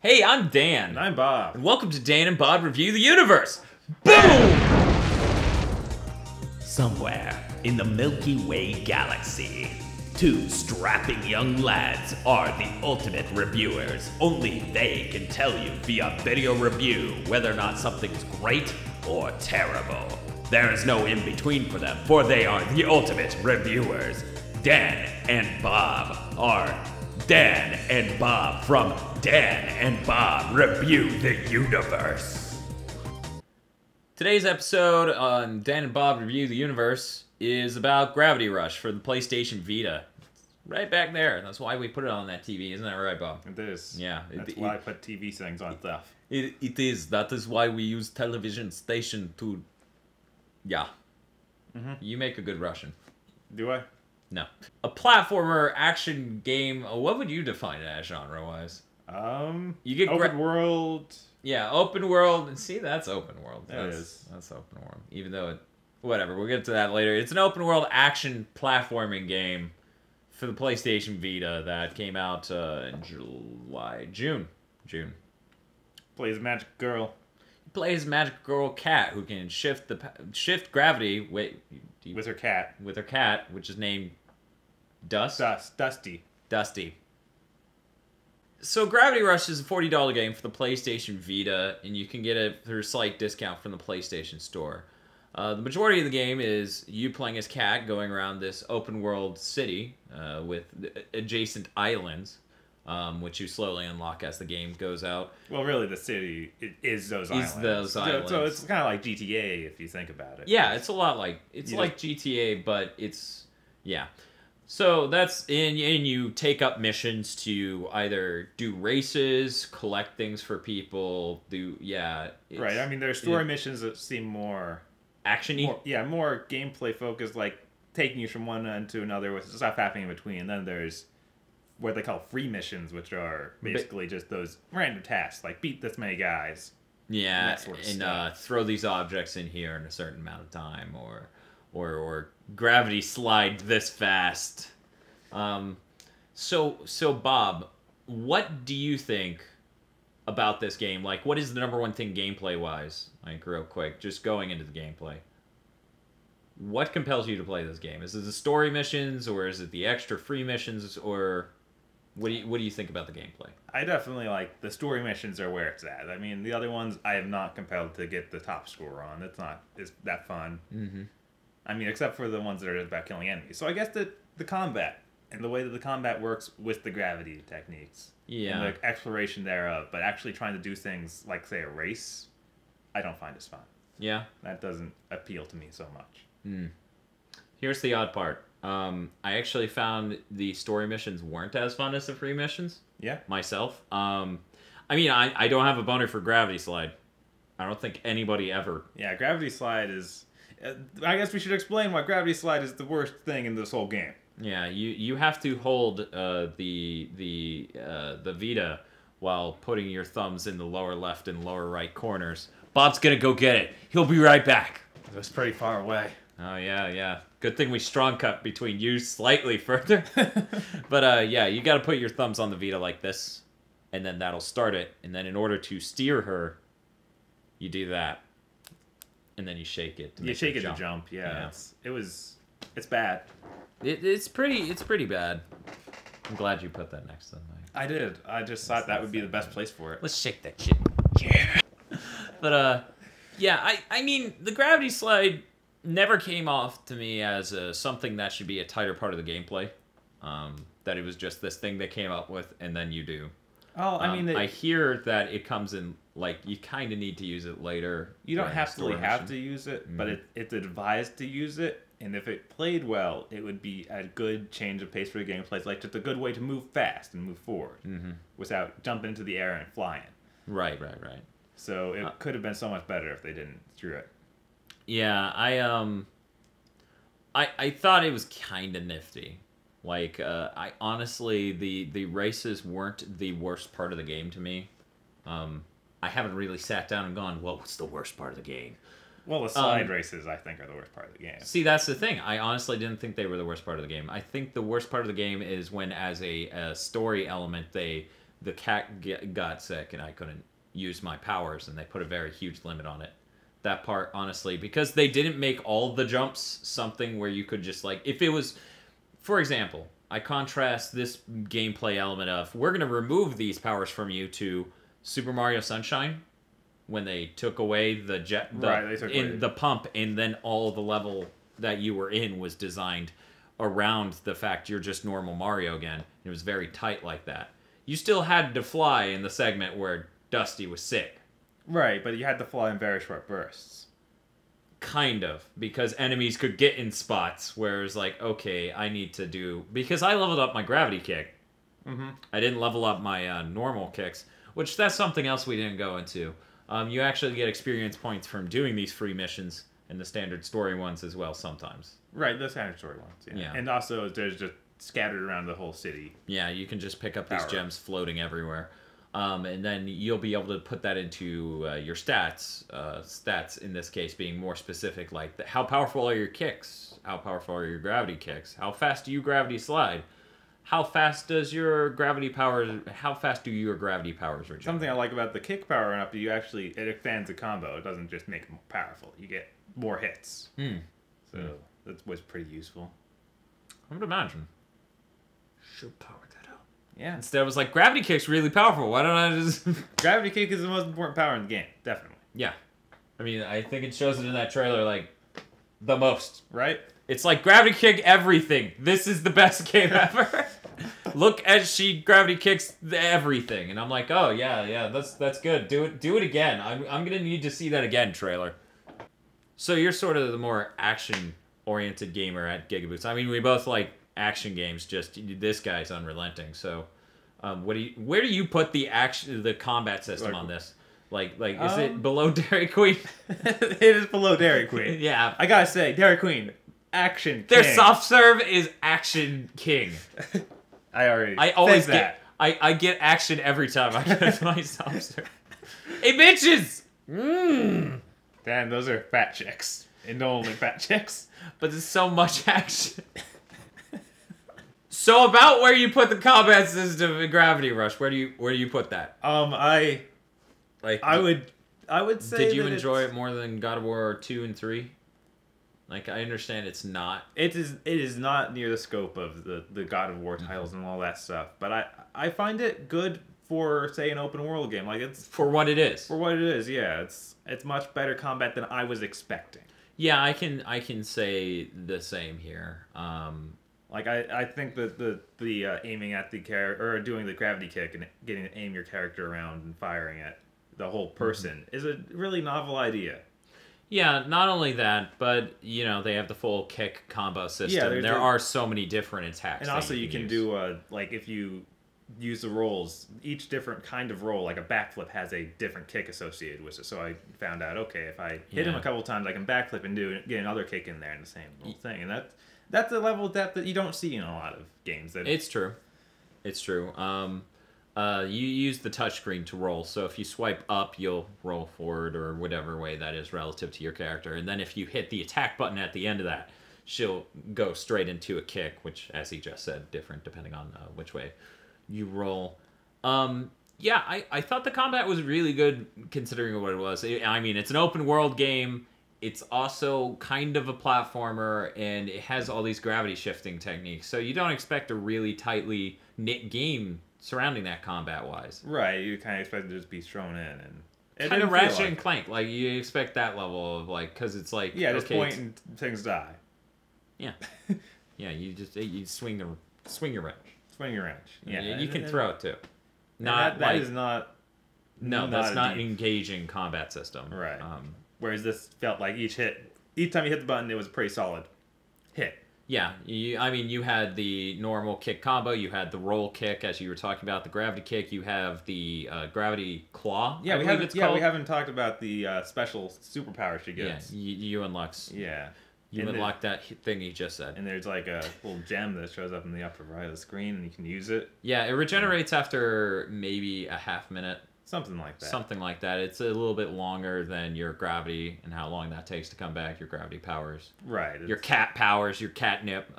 Hey, I'm Dan. And I'm Bob. And welcome to Dan and Bob Review the Universe. Boom! Somewhere in the Milky Way galaxy, two strapping young lads are the ultimate reviewers. Only they can tell you via video review whether or not something's great or terrible. There is no in-between for them, for they are the ultimate reviewers. Dan and Bob are Dan and Bob from Dan and Bob Review the Universe. Today's episode on Dan and Bob Review the Universe is about Gravity Rush for the PlayStation Vita. Right back there. That's why we put it on that TV, isn't that right, Bob? It is. Yeah. That's why I put TV things on stuff. It is. That is why we use television station to... Yeah. Mm-hmm. You make a good Russian. Do I? No. A platformer action game. What would you define it as genre-wise? You get open world. Yeah, open world. And see, that's open world. It is. That's open world. Even though it... Whatever, we'll get to that later. It's an open world action platforming game for the PlayStation Vita that came out in June. Plays magic girl. Plays magic girl cat who can shift gravity with her cat. With her cat, which is named Dusty. So Gravity Rush is a $40 game for the PlayStation Vita, and you can get it through a slight discount from the PlayStation Store. The majority of the game is you playing as Cat going around this open world city with adjacent islands, which you slowly unlock as the game goes out. Well, really, the city is those islands. So it's kind of like GTA if you think about it. Yeah, it's a lot like like GTA, but it's So that's and you take up missions to either do races, collect things for people, right. I mean, there's story missions that seem more action-y. More gameplay focused, like taking you from one end to another with stuff happening in between. And then there's what they call free missions, which are basically just those random tasks, like beat this many guys. Yeah, and that sort of stuff. Throw these objects in here in a certain amount of time, or gravity slide this fast. So Bob, what do you think about this game? Like, what is the number one thing gameplay-wise? Like, real quick, just going into the gameplay. What compels you to play this game? Is it the story missions, or is it the extra free missions, or what do you think about the gameplay? I definitely like the story missions are where it's at. I mean, the other ones I am not compelled to get the top score on. It's that fun. Mm-hmm. I mean, except for the ones that are about killing enemies. So I guess the combat and the way that the combat works with the gravity techniques. Yeah. And the exploration thereof, but actually trying to do things like, say, a race, I don't find as fun. Yeah. That doesn't appeal to me so much. Mm. Here's the odd part. I actually found the story missions weren't as fun as the free missions. Yeah. Myself. I mean, I don't have a boner for Gravity Slide. I don't think anybody ever. Yeah, Gravity Slide is... I guess we should explain why Gravity Slide is the worst thing in this whole game. Yeah, you have to hold the Vita while putting your thumbs in the lower left and lower right corners. Bob's gonna go get it. He'll be right back. It was pretty far away. Oh, yeah. Good thing we strong cut between you slightly further. But, yeah, you gotta put your thumbs on the Vita like this, and then that'll start it. And then in order to steer her, you do that. And then you shake it to make it jump. Yeah. It's bad. It's pretty bad. I'm glad you put that next to them. I did. I just thought that would be the best place for it. Let's shake that shit. Yeah. But, yeah, I mean, the Gravity Slide never came off to me as something that should be a tighter part of the gameplay. That it was just this thing they came up with, and then you do. Oh, I mean... I hear that it comes in, like, you kind of need to use it later. You don't have to use it, but it's advised to use it. And if it played well, it would be a good change of pace for the gameplay. It's like just a good way to move fast and move forward without jumping into the air and flying. Right. So it could have been so much better if they didn't screw it. Yeah, I thought it was kind of nifty. Like, I honestly, the races weren't the worst part of the game to me. I haven't really sat down and gone, well, what's the worst part of the game? Well, the side races, I think, are the worst part of the game. See, that's the thing. I honestly didn't think they were the worst part of the game. I think the worst part of the game is when, as a story element, they the cat got sick and I couldn't use my powers, and they put a very huge limit on it. That part, honestly, because they didn't make all the jumps something where you could just, like, if it was, for example, I contrast this gameplay element of, we're going to remove these powers from you to Super Mario Sunshine, when they took away the the pump, and then all the level that you were in was designed around the fact you're just normal Mario again. It was very tight like that. You still had to fly in the segment where Dusty was sick. Right, but you had to fly in very short bursts. Kind of, because enemies could get in spots where it was like, okay, I need to do... Because I leveled up my gravity kick. Mm-hmm. I didn't level up my normal kicks, which that's something else we didn't go into. You actually get experience points from doing these free missions and the standard story ones as well sometimes. Right, the standard story ones. Yeah. And also, there's just scattered around the whole city. Yeah, you can just pick up these gems floating everywhere. And then you'll be able to put that into your stats. Stats, in this case, being more specific, like how powerful are your kicks? How powerful are your gravity kicks? How fast do you gravity slide? How fast does your gravity powers... How fast do your gravity powers regenerate? Something I like about the kick power up, it expands the combo. It doesn't just make it more powerful. You get more hits. So that was pretty useful. I would imagine. Should power that up. Yeah. Instead, it was like, gravity kick's really powerful. Why don't I just... Gravity kick is the most important power in the game. Definitely. Yeah. I mean, I think it shows it in that trailer, like, the most. Right? It's like, gravity kick everything. This is the best game ever. Look as she gravity kicks everything. And I'm like, oh, yeah, that's good. Do it again. I'm going to need to see that again, trailer. So you're sort of the more action-oriented gamer at GigaBoots. I mean, we both like action games, just this guy's unrelenting. So where do you put the combat system on this? Like is it below Dairy Queen? It is below Dairy Queen. Yeah. I gotta say, Dairy Queen, action king. Their soft serve is action king. I always get I get action every time I get my soft serve. Hey bitches! Damn, those are fat chicks. And only fat chicks. But there's so much action. So about where you put the combat system in Gravity Rush, where do you put that? I would say. Did you enjoy it more than God of War 2 and 3? Like, I understand it's not. It is not near the scope of the God of War titles and all that stuff. But I find it good for, say, an open world game. Like, it's for what it is. For what it is, yeah. It's much better combat than I was expecting. Yeah, I can say the same here. Like I think that the aiming at the character or doing the gravity kick and getting to aim your character around and firing at the whole person is a really novel idea. Yeah, not only that, but you know they have the full kick combo system. Yeah, there are so many different attacks. And also you can do like if you use the rolls, each different kind of roll, like a backflip has a different kick associated with it. So I found out, okay, if I hit him a couple times, I can backflip and get another kick in there in the same little thing, and that's a level of depth that you don't see in a lot of games. It's true. It's true. You use the touchscreen to roll, so if you swipe up, you'll roll forward or whatever way that is relative to your character. And then if you hit the attack button at the end of that, she'll go straight into a kick, which, as he just said, different depending on which way you roll. Yeah, I thought the combat was really good considering what it was. I mean, it's an open world game. It's also kind of a platformer, and it has all these gravity shifting techniques. So you don't expect a really tightly knit game surrounding that combat-wise. Right, you kind of expect it to just be thrown in. And kind of Ratchet and Clank. Like, you expect that level of, like, because it's like... Yeah, just point and things die. Yeah. Yeah, you swing your wrench. Swing your wrench. Yeah, you can throw it, too. That is not... No, that's not an engaging combat system. Right. Whereas this felt like each time you hit the button, it was a pretty solid hit. Yeah, I mean, you had the normal kick combo, you had the roll kick, as you were talking about, the gravity kick, you have the gravity claw. Yeah, we haven't talked about the special superpower she gets. Yeah, you unlocks. Yeah. You unlock that thing you just said. And there's like a little gem that shows up in the upper right of the screen, and you can use it. Yeah, it regenerates after maybe a half minute. Something like that. Something like that. It's a little bit longer than your gravity and how long that takes to come back, your gravity powers. Right. Your cat powers, your catnip.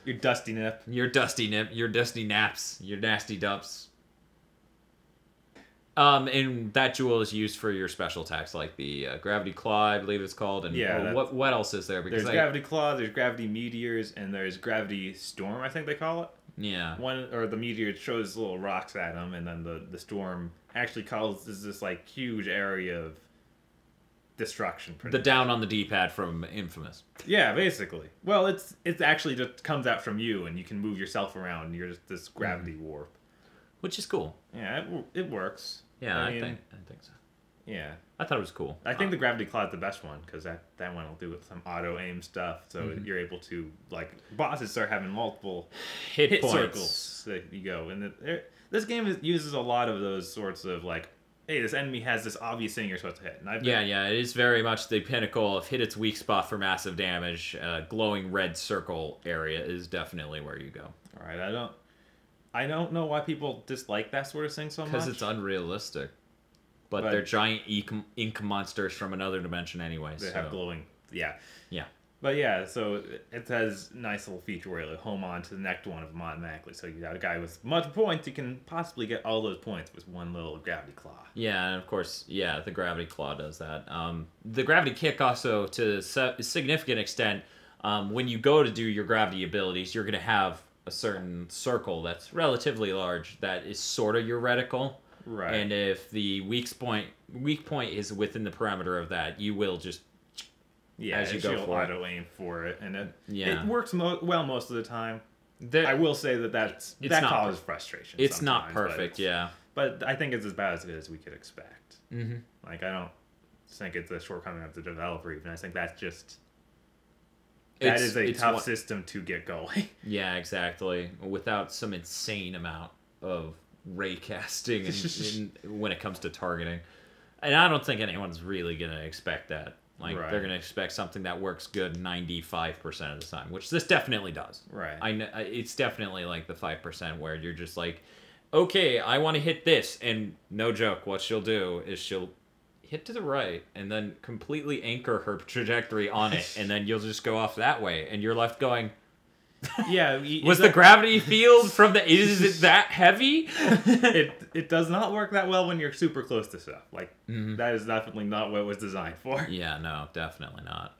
Your dusty nip. Your dusty nip, your dusty naps, your nasty dups. And that jewel is used for your special attacks, like the Gravity Claw, I believe it's called. And Yeah, what else is there? Because there's Gravity Claw, there's Gravity Meteors, and there's Gravity Storm, I think they call it. Yeah. The meteor shows little rocks at them, and then the storm actually causes this like huge area of destruction. The down on the D-pad from Infamous. Yeah, basically. Well, it's actually just comes out from you, and you can move yourself around. And you're just this gravity warp, which is cool. Yeah, it works. Yeah, I think so. Yeah, I thought it was cool. I think the Gravity Claw is the best one because that one will do some auto aim stuff, so you're able to like bosses start having multiple hit circles that you go. And this game uses a lot of those sorts of like, hey, this enemy has this obvious thing you're supposed to hit. And yeah, it is very much the pinnacle of hit its weak spot for massive damage. Glowing red circle area is definitely where you go. All right, I don't know why people dislike that sort of thing so much. Because it's unrealistic. But they're giant ink monsters from another dimension anyway. They have glowing, yeah. Yeah. But yeah, so it has a nice little feature where it'll home on to the next one of them automatically. So you got a guy with much points, you can possibly get all those points with one little Gravity Claw. Yeah, and of course, yeah, the Gravity Claw does that. The Gravity Kick also, to a significant extent, when you go to do your gravity abilities, you're going to have a certain circle that's relatively large that is sort of your reticle. Right. And if the weak point is within the parameter of that, you will just as you go for auto aim for it, and it works well most of the time. I will say that causes frustration. It's not perfect, but I think it's as bad as we could expect. Mm-hmm. Like I don't think it's a shortcoming of the developer. Even I think that is a tough system to get going. Yeah, exactly. Without some insane amount of ray casting when it comes to targeting, and I don't think anyone's really gonna expect that. Like they're gonna expect something that works good 95% of the time, which this definitely does. Right. It's definitely like the 5% where you're just like, okay, I want to hit this, and no joke, what she'll do is she'll hit to the right and then completely anchor her trajectory on it, and then you'll just go off that way, and you're left going. Yeah, was the gravity field from the? Is it that heavy? It does not work that well when you're super close to stuff. Like that is definitely not what it was designed for. Yeah, no, definitely not.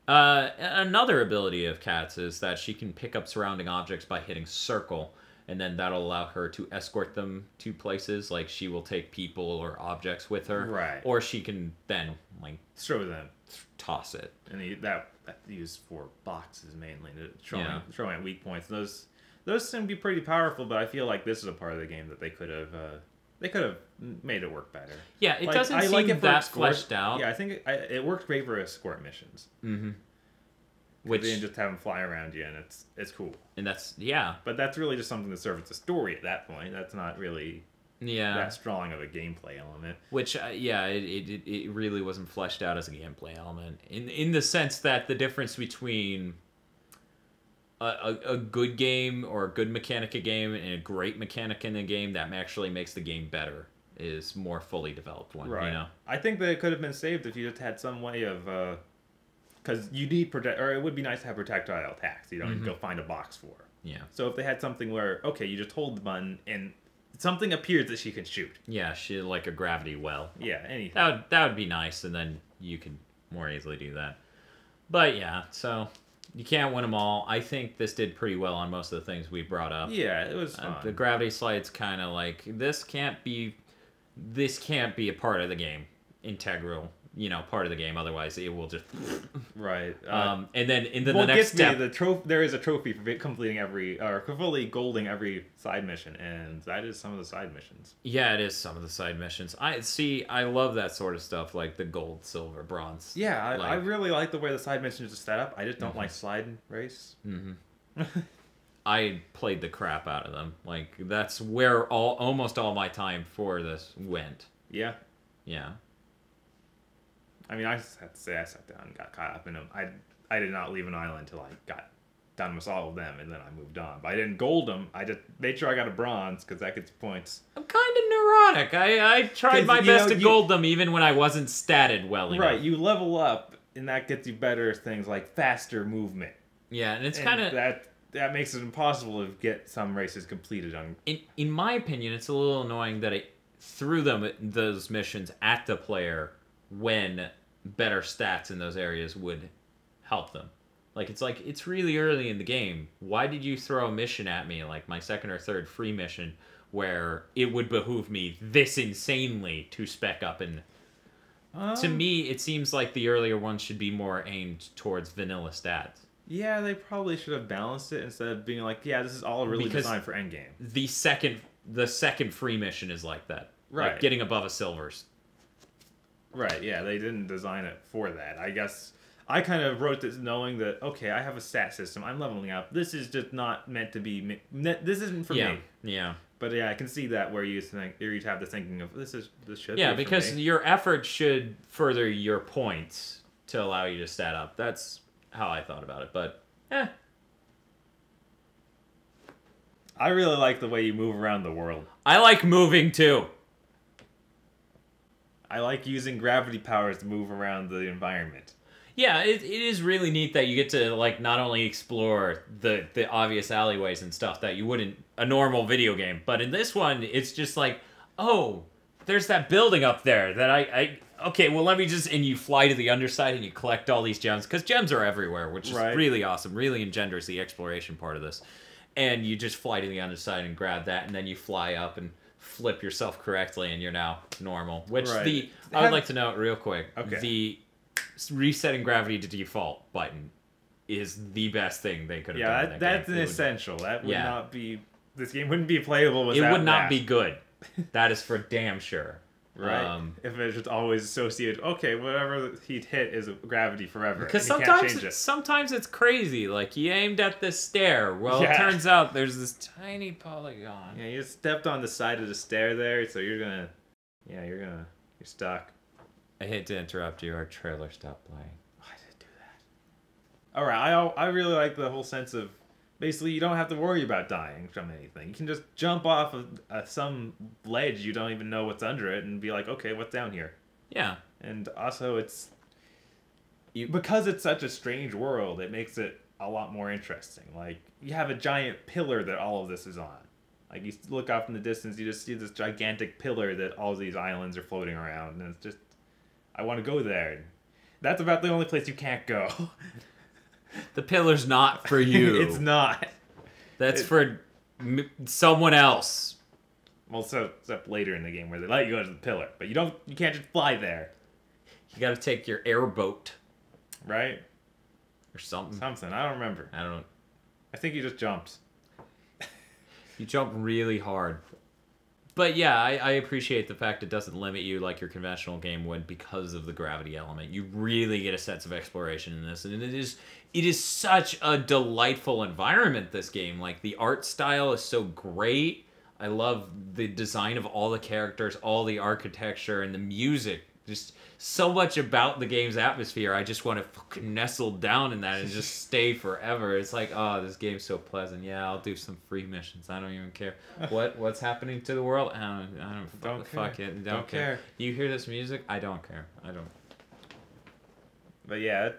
Another ability of Kat's is that she can pick up surrounding objects by hitting circle, and then that'll allow her to escort them to places. Like she will take people or objects with her, right? Or she can then like throw them, toss it, and that used for boxes mainly to throwing at weak points. Those seem to be pretty powerful, but I feel like this is a part of the game that they could have made it work better. Yeah, it doesn't seem that fleshed out. Yeah, I think it works great for escort missions. Mm-hmm. Which they just have them fly around you, and it's cool. And that's but that's really just something that serves the story at that point. That's not really that strong of a gameplay element. Which it really wasn't fleshed out as a gameplay element in the sense that the difference between a good game or a good mechanic a game and a great mechanic in a game that actually makes the game better is more fully developed one. Right. You know? I think that it could have been saved if you just had some way of because you need or it would be nice to have projectile attacks. You don't go find a box for. Yeah. So if they had something where you just hold the button and something appears that she can shoot. Yeah, she like a gravity well. Yeah, anything. That would be nice, and then you could more easily do that. But yeah, so you can't win them all. I think this did pretty well on most of the things we brought up. Yeah, it was fun. The gravity slide's kind of like this can't be a part of the game, integral. Part of the game. Otherwise, it will just right. And then the next step, there is a trophy for completing fully golding every side mission, and that is some of the side missions. Yeah, it is some of the side missions. I love that sort of stuff, like the gold, silver, bronze. Yeah, I really like the way the side missions are set up. I just don't like slide race. Mm-hmm. I played the crap out of them. Like that's where almost all my time for this went. Yeah. Yeah. I mean, I just have to say I sat down and got caught up in them. I did not leave an island until I got done with all of them, and then I moved on. But I didn't gold them. I just made sure I got a bronze, because that gets points. I'm kind of neurotic. I tried my best to gold them, even when I wasn't statted well enough. Right, you level up, and that gets you better things like faster movement. Yeah, and it's kind of... that makes it impossible to get some races completed on. In my opinion, it's a little annoying that it threw those missions at the player when better stats in those areas would help them. Like, it's really early in the game. Why did you throw a mission at me, like my second or third free mission, where it would behoove me this insanely to spec up? And to me, it seems like the earlier ones should be more aimed towards vanilla stats. Yeah, they probably should have balanced it instead of being like, yeah, this is all really designed for endgame. The second free mission is like that. Right. Like getting above a silvers. Right, yeah, they didn't design it for that. I guess I kind of wrote this knowing that, okay, I have a stat system, I'm leveling up. This is just not meant to be, this isn't for me. Yeah. But yeah, I can see that where you have the thinking of, this should be Yeah, for because me. your effort should further your points to allow you to stat up. That's how I thought about it, but I really like the way you move around the world. I like moving too. I like using gravity powers to move around the environment. Yeah, it is really neat that you get to, like, not only explore the obvious alleyways and stuff that you wouldn't a normal video game, but in this one, it's just like, oh, there's that building up there that okay, well, let me just... And you fly to the underside and you collect all these gems, because gems are everywhere, which is really awesome, really engenders the exploration part of this. And you just fly to the underside and grab that, and then you fly up and flip yourself correctly, and you're now normal. Which I would like to note real quick, the resetting gravity to default button is the best thing they could have done. Yeah, that's an essential. That would not be... This game wouldn't be playable without that. It would not be good. That is for damn sure. Right. If it's just always associated, okay, whatever he'd hit is gravity forever. Because sometimes sometimes it's crazy. Like, he aimed at this stair. Well, it turns out there's this tiny polygon. Yeah, you stepped on the side of the stair there, so you're stuck. I hate to interrupt you. Our trailer stopped playing. Why did it do that? Alright, I really like the whole sense of, basically, you don't have to worry about dying from anything. You can just jump off of some ledge you don't even know what's under it and be like, okay, what's down here? Yeah. And also, because it's such a strange world, it makes it a lot more interesting. Like, you have a giant pillar that all of this is on. Like, you look off in the distance, you just see this gigantic pillar that all these islands are floating around, and it's just, I want to go there. That's about the only place you can't go. The pillar's not for you. It's not. That's for someone else. Well, so except later in the game where they let you go to the pillar, but you can't just fly there. You got to take your airboat, right? Or something. I don't remember. I don't. I think you just jumped. You jump really hard. But yeah, I appreciate the fact it doesn't limit you like your conventional game would because of the gravity element. You really get a sense of exploration in this, and it is such a delightful environment, this game. Like, the art style is so great. I love the design of all the characters, all the architecture, and the music. Just so much about the game's atmosphere. I just want to fucking nestle down in that and just stay forever. It's like, oh, this game's so pleasant. Yeah, I'll do some free missions. I don't even care. What's happening to the world? I don't fuck it. Don't care. You hear this music? I don't care. I don't. But yeah,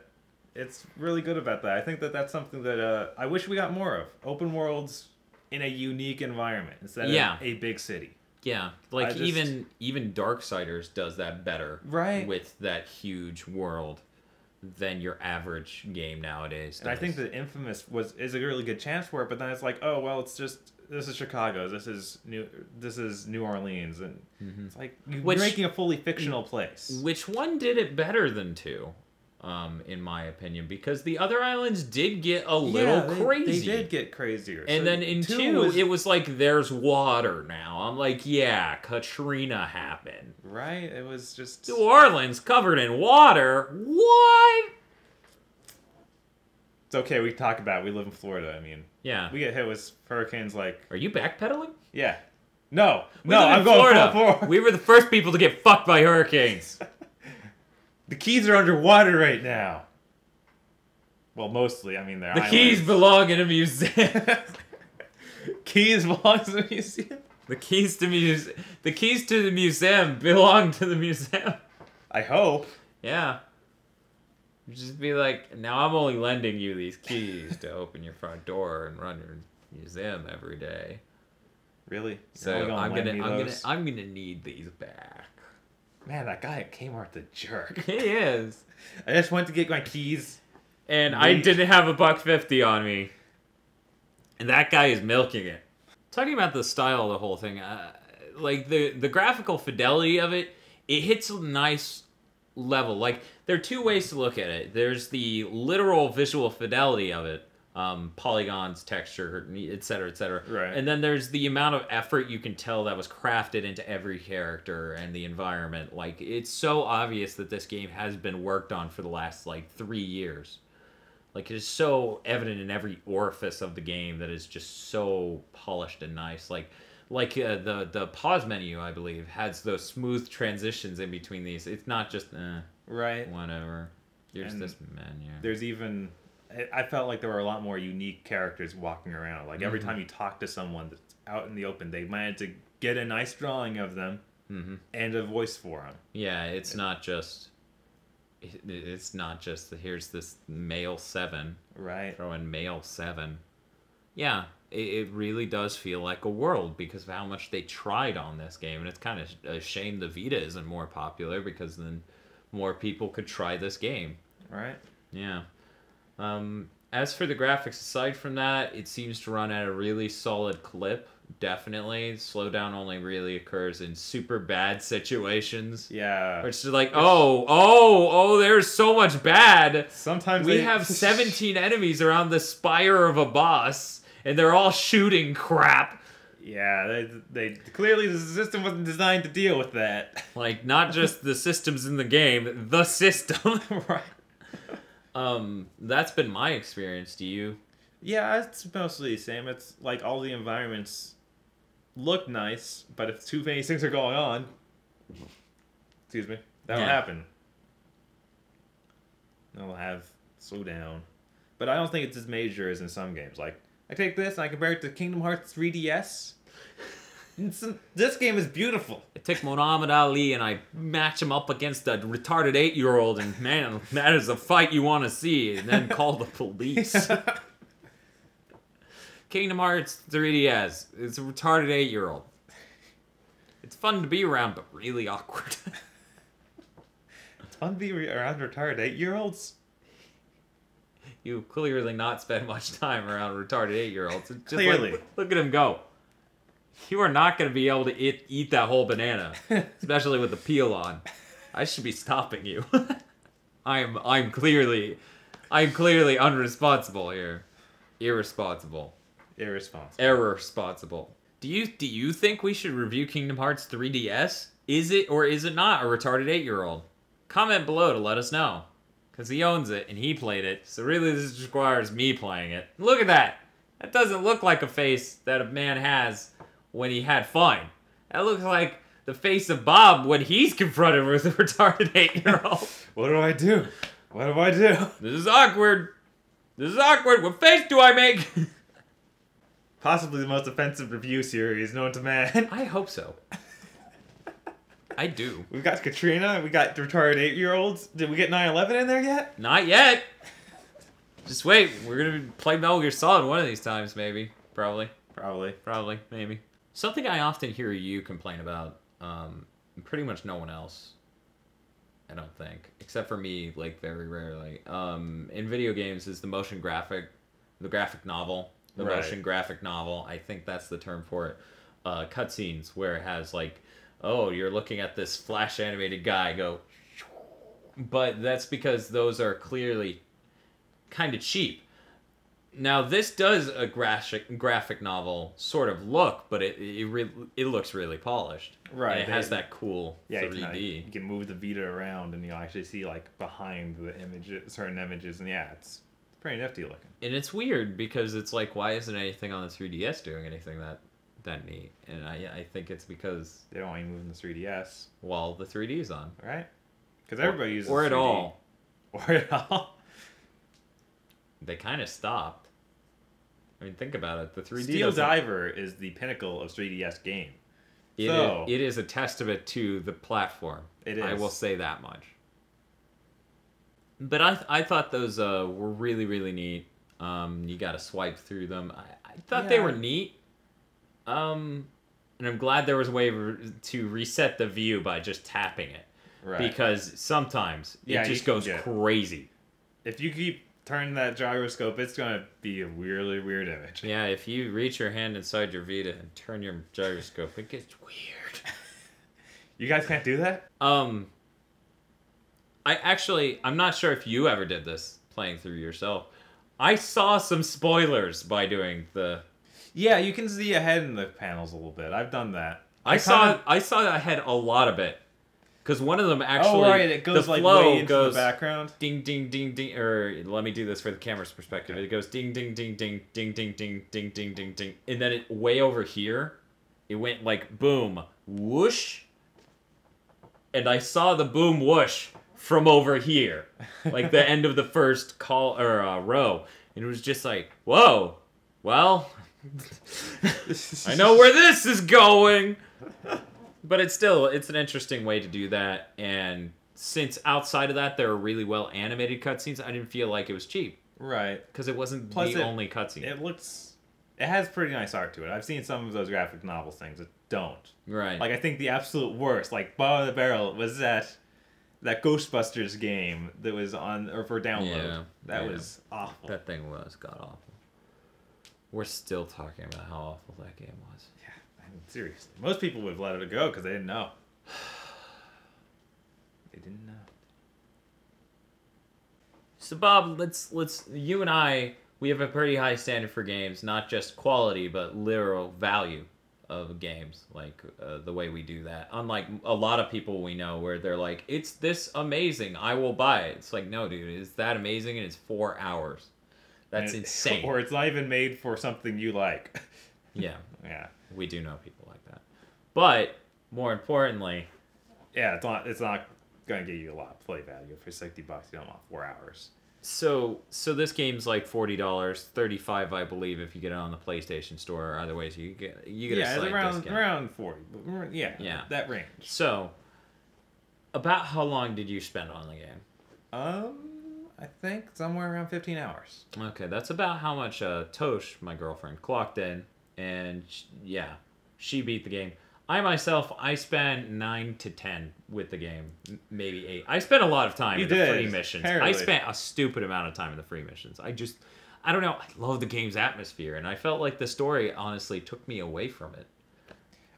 it's really good about that. I think that's something that I wish we got more of. Open worlds in a unique environment instead of a big city. Yeah, like even Darksiders does that better, right? With that huge world than your average game nowadays does. And I think that Infamous is a really good chance for it, but then it's like, oh well, this is Chicago, this is New Orleans, and it's like you're making a fully fictional place. Which one did it better than 2? In my opinion, because the other islands did get a little crazy. They did get crazier. And then in 2, it was like, there's water now. I'm like, yeah, Katrina happened. Right? It was just... New Orleans covered in water? What? It's okay, we talk about it. We live in Florida, I mean. Yeah. We get hit with hurricanes like... Are you backpedaling? Yeah. No, I'm going Florida. full forward. We were the first people to get fucked by hurricanes. The Keys are underwater right now. Well, mostly. I mean, they're the islands. Keys belong in a museum. Keys belong to the museum? The keys to the museum belong to the museum. I hope. Yeah. Just be like, now I'm only lending you these keys to open your front door and run your museum every day. Really? So I'm gonna need these back. Man, that guy at Kmart's a jerk. He is. I just went to get my keys. And I didn't have $1.50 on me. And that guy is milking it. Talking about the style of the whole thing, like the graphical fidelity of it, it hits a nice level. Like, there are two ways to look at it. There's the literal visual fidelity of it, polygons, texture, etc., etc. Right. And then there's the amount of effort you can tell that was crafted into every character and the environment. Like, it's so obvious that this game has been worked on for the last, like, 3 years. Like, it is so evident in every orifice of the game that is just so polished and nice. Like the pause menu, I believe, has those smooth transitions in between these. It's not just, right, whatever. Here's this menu. There's even, I felt like there were a lot more unique characters walking around. Like, every time you talk to someone that's out in the open, they managed to get a nice drawing of them and a voice for them. Yeah, it's not just... It's not just here's this male 7. Right. Throw in male 7. Yeah, it really does feel like a world because of how much they tried on this game. And it's kind of a shame the Vita isn't more popular because then more people could try this game. Right. Yeah. As for the graphics, aside from that, it seems to run at a really solid clip. Definitely. Slowdown only really occurs in super bad situations. Yeah. It's just like, oh, there's so much bad. Sometimes we have 17 enemies around the spire of a boss, and they're all shooting crap. Yeah, they clearly the system wasn't designed to deal with that. Like, not just the systems in the game, the system. Right. That's been my experience. Do you? Yeah, it's mostly the same. It's like all the environments look nice, but if too many things are going on, excuse me, that'll happen. It'll have slow down. But I don't think it's as major as in some games. Like, I take this and I compare it to Kingdom Hearts 3DS. This game is beautiful. I take Muhammad Ali and I match him up against a retarded 8-year-old, and man, that is a fight you want to see, and then call the police. Kingdom Hearts 3DS. It's a retarded 8-year-old. It's fun to be around, but really awkward. It's fun to be around retarded 8-year-olds? You clearly not spend much time around retarded 8-year-olds. Clearly. Like, look at him go. You are not going to be able to eat that whole banana, especially with the peel on. I should be stopping you. I'm clearly unresponsible here. Irresponsible. Do you think we should review Kingdom Hearts 3DS? Is it or is it not a retarded 8-year-old? Comment below to let us know. Because he owns it and he played it, so really this requires me playing it. Look at that! That doesn't look like a face that a man has when he had fun. That looks like the face of Bob when he's confronted with a retarded 8-year-old. What do I do? What do I do? This is awkward. What face do I make? Possibly the most offensive review series known to man. I hope so. I do. We've got Katrina, we got retarded 8-year-olds. Did we get 9/11 in there yet? Not yet. Just wait. We're going to play Metal Gear Solid one of these times, maybe. Probably, maybe. Something I often hear you complain about, pretty much no one else, I don't think, except for me, like, very rarely, in video games is the graphic novel. The motion graphic novel, I think that's the term for it. Cutscenes where it has, like, oh, you're looking at this flash animated guy go, but that's because those are clearly kind of cheap. Now, this does a graphic novel sort of look, but it looks really polished. Right. And it has that cool 3D. You can move the Vita around and you'll actually see, like, behind the images, certain images, and yeah, it's pretty nifty looking. And it's weird because it's like, why isn't anything on the 3DS doing anything that neat? And I think it's because they don't want you moving the 3DS. Well, the 3D's on. Right? Because everybody uses 3D. Or at all. Or at all. They kind of stopped. I mean, think about it. The 3D Steel Diver is the pinnacle of 3DS game. It is a testament to the platform. It is. I will say that much. But I thought those were really, really neat. You got to swipe through them. I thought they were neat. And I'm glad there was a way to reset the view by just tapping it. Right. Because sometimes it just goes crazy. If you keep turning that gyroscope, it's going to be a really weird image. Yeah, if you reach your hand inside your Vita and turn your gyroscope, it gets weird. You guys can't do that? I'm not sure if you ever did this playing through yourself. I saw some spoilers by doing the... Yeah, you can see ahead in the panels a little bit. I've done that. I saw ahead a lot of it. Because one of them actually... Oh, right, it goes the like flow way into goes the background. Ding, ding, ding, ding. Or let me do this for the camera's perspective. Okay. It goes ding, ding, ding, ding, ding, ding, ding, ding, ding, ding, ding. And then it way over here, it went like boom, whoosh. And I saw the boom whoosh from over here. Like the end of the first row. And it was just like, whoa, well, I know where this is going. But it's an interesting way to do that. And since outside of that, there are really well animated cutscenes, I didn't feel like it was cheap. Right. Because it wasn't the only cutscene. It has pretty nice art to it. I've seen some of those graphic novels things that don't. Right. Like, I think the absolute worst, like, bottom of the barrel, was that Ghostbusters game that was on, or for download. Yeah. That was awful. That thing was god-awful. We're still talking about how awful that game was. Yeah. Seriously, most people would have let it go because they didn't know. They didn't know. So Bob, let's you and I, we have a pretty high standard for games, not just quality but literal value of games, like the way we do that. Unlike a lot of people we know, where they're like, "It's this amazing, I will buy it." It's like, no, dude, it's that amazing, and it's 4 hours. That's insane. Or it's not even made for something you like. Yeah. Yeah. We do know people like that. But more importantly, yeah, it's not going to get you a lot of play value for $60. You don't want 4 hours. So this game's like $40, $35 I believe if you get it on the PlayStation Store. Or other ways you get a slight discount. Around 40. Yeah, that range. So, about how long did you spend on the game? I think somewhere around 15 hours. Okay, that's about how much Tosh, my girlfriend, clocked in. And she beat the game. I spent 9 to 10 with the game, maybe 8. I spent a lot of time in the free missions. Apparently. I spent a stupid amount of time in the free missions. I don't know. I love the game's atmosphere, and I felt like the story honestly took me away from it.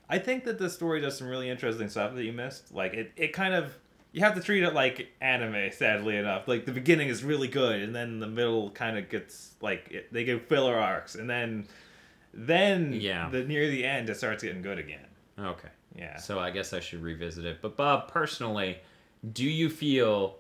I think that the story does some really interesting stuff that you missed. Like it kind of, you have to treat it like anime. Sadly enough, like the beginning is really good, and then the middle kind of gets like they give filler arcs, and then near the end it starts getting good again. Okay. Yeah. So I guess I should revisit it. But Bob, personally, do you feel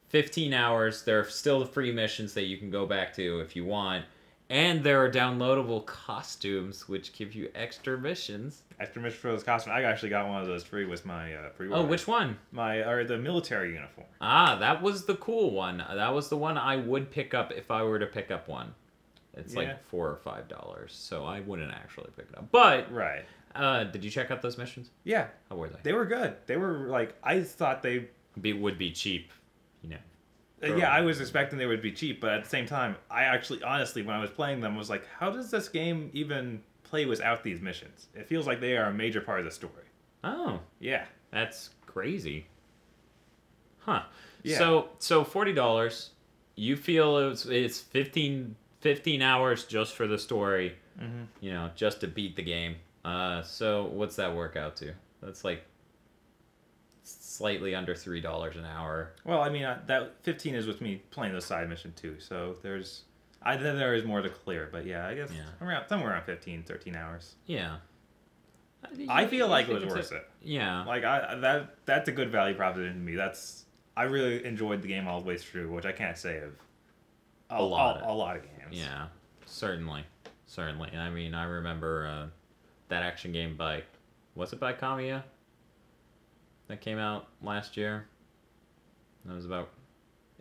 15 hours, there are still the free missions that you can go back to if you want, and there are downloadable costumes which give you extra missions? Extra mission for those costumes. I actually got one of those free with my pre-order. Oh, which one? The military uniform. Ah, that was the cool one. That was the one I would pick up if I were to pick up one. It's like $4 or $5, so I wouldn't actually pick it up. But right. Did you check out those missions? Yeah. How were they? They were good. They were like, I thought they would be cheap, you know. Yeah, I was expecting they would be cheap, but at the same time, I actually, honestly, when I was playing them, was like, how does this game even play without these missions? It feels like they are a major part of the story. Oh. Yeah. That's crazy. Huh. Yeah. So $40, you feel it's 15 hours just for the story, you know, just to beat the game. So what's that work out to? That's like slightly under $3 an hour. Well, I mean, that 15 is with me playing the side mission too, so then there is more to clear, but yeah, I guess somewhere around 15, 13 hours. Yeah. I feel like it was worth it. Yeah. Like, that's a good value proposition to me. I really enjoyed the game all the way through, which I can't say of a lot of games. Yeah, certainly. I mean, I remember that action game was it by Kamiya? That came out last year. That was about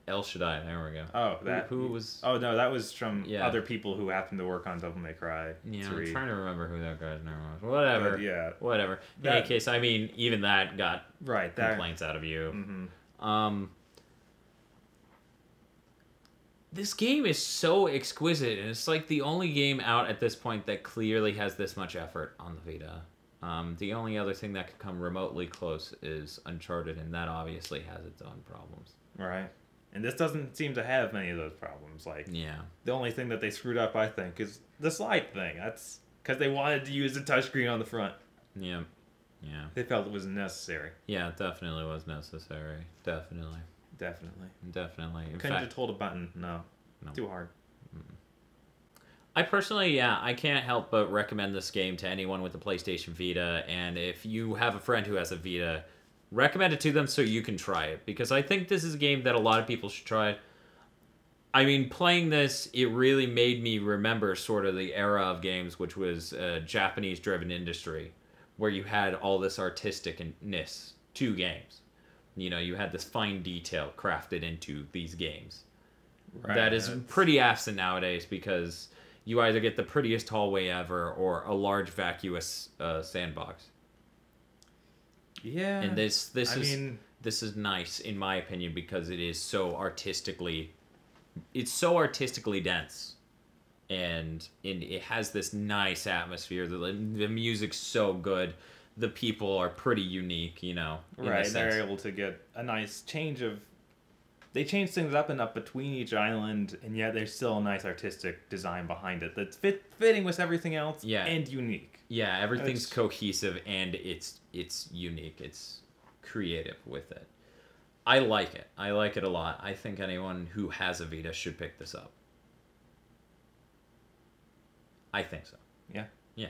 El Shaddai. There we go. Oh, who was? Oh no, that was from other people who happened to work on Devil May Cry 3. Yeah, I'm trying to remember who that guy's name was. Whatever. Whatever. In any case, I mean, even that got complaints out of you. Mm-hmm. This game is so exquisite, and it's like the only game out at this point that clearly has this much effort on the Vita. The only other thing that could come remotely close is Uncharted, and that obviously has its own problems. Right. And this doesn't seem to have many of those problems. Like, Yeah. the only thing that they screwed up, I think, is the slide thing. That's because they wanted to use the touchscreen on the front. Yeah. Yeah. They felt it was necessary. Yeah, it definitely was necessary. Definitely. Definitely. Definitely. In Couldn't fact, have told a button. No. Too hard. I personally, I can't help but recommend this game to anyone with a PlayStation Vita, and if you have a friend who has a Vita, recommend it to them so you can try it, because I think this is a game that a lot of people should try. I mean, playing this, it really made me remember sort of the era of games, which was a Japanese-driven industry, where you had all this artisticness to games. You know, you had this fine detail crafted into these games. Right. That is pretty absent nowadays, because you either get the prettiest hallway ever or a large vacuous sandbox. Yeah. And this is nice in my opinion, because it is so artistically dense, and it has this nice atmosphere. The music's so good. The people are pretty unique, you know. Right. They're able to get a nice change of. They change things up and up between each island, and yet there's still a nice artistic design behind it that's fitting with everything else. Yeah. And unique. Yeah, everything's cohesive, and it's unique. It's creative with it. I like it. I like it a lot. I think anyone who has a Vita should pick this up. I think so. Yeah. Yeah.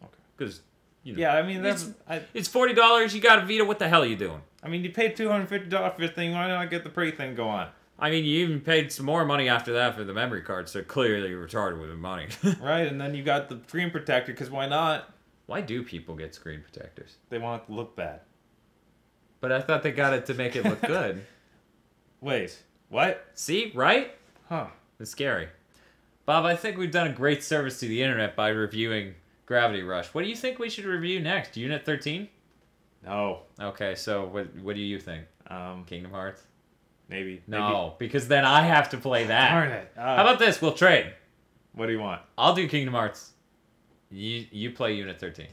Okay. Because, you know. Yeah, I mean, It's $40. You got a Vita. What the hell are you doing? I mean, you paid $250 for the thing. Why not get the pretty thing go on? I mean, you even paid some more money after that for the memory card, so clearly you're retarded with the money. Right, and then you got the screen protector, because why not? Why do people get screen protectors? They want it to look bad. But I thought they got it to make it look good. Wait, what? See? Right? Huh. It's scary. Bob, I think we've done a great service to the internet by reviewing Gravity Rush. What do you think we should review next? Unit 13? No. Okay, so what do you think? Kingdom Hearts? Maybe. No, because then I have to play that. Darn it. How about this? We'll trade. What do you want? I'll do Kingdom Hearts. You play Unit 13.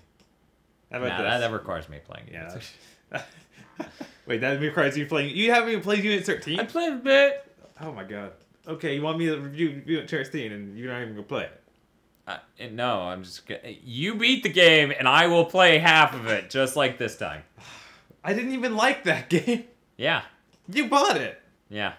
How about Nah, this? that requires me playing Unit 13. Wait, that requires you playing. You haven't even played Unit 13? I played a bit. Oh my god. Okay, you want me to review Unit 13 and you're not even gonna play it? No, I'm just gonna... You beat the game, and I will play half of it, just like this time. I didn't even like that game. Yeah. You bought it. Yeah.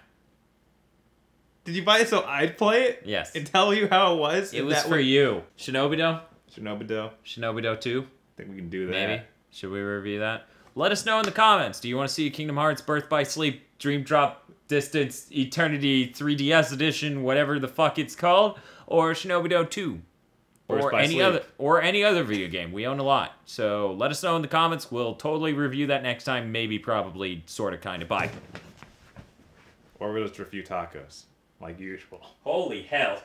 Did you buy it so I'd play it? Yes. And tell you how it was? It was for you. Shinobi-Do? Shinobi-Do. Shinobi-Do 2? I think we can do that. Maybe. Should we review that? Let us know in the comments. Do you want to see Kingdom Hearts Birth by Sleep, Dream Drop Distance, Eternity 3DS Edition, whatever the fuck it's called, or Shinobi-Do 2? Or any other video game. We own a lot. So let us know in the comments. We'll totally review that next time. Maybe, probably, sort of, kind of. Bye. Or we'll just review tacos, like usual. Holy hell.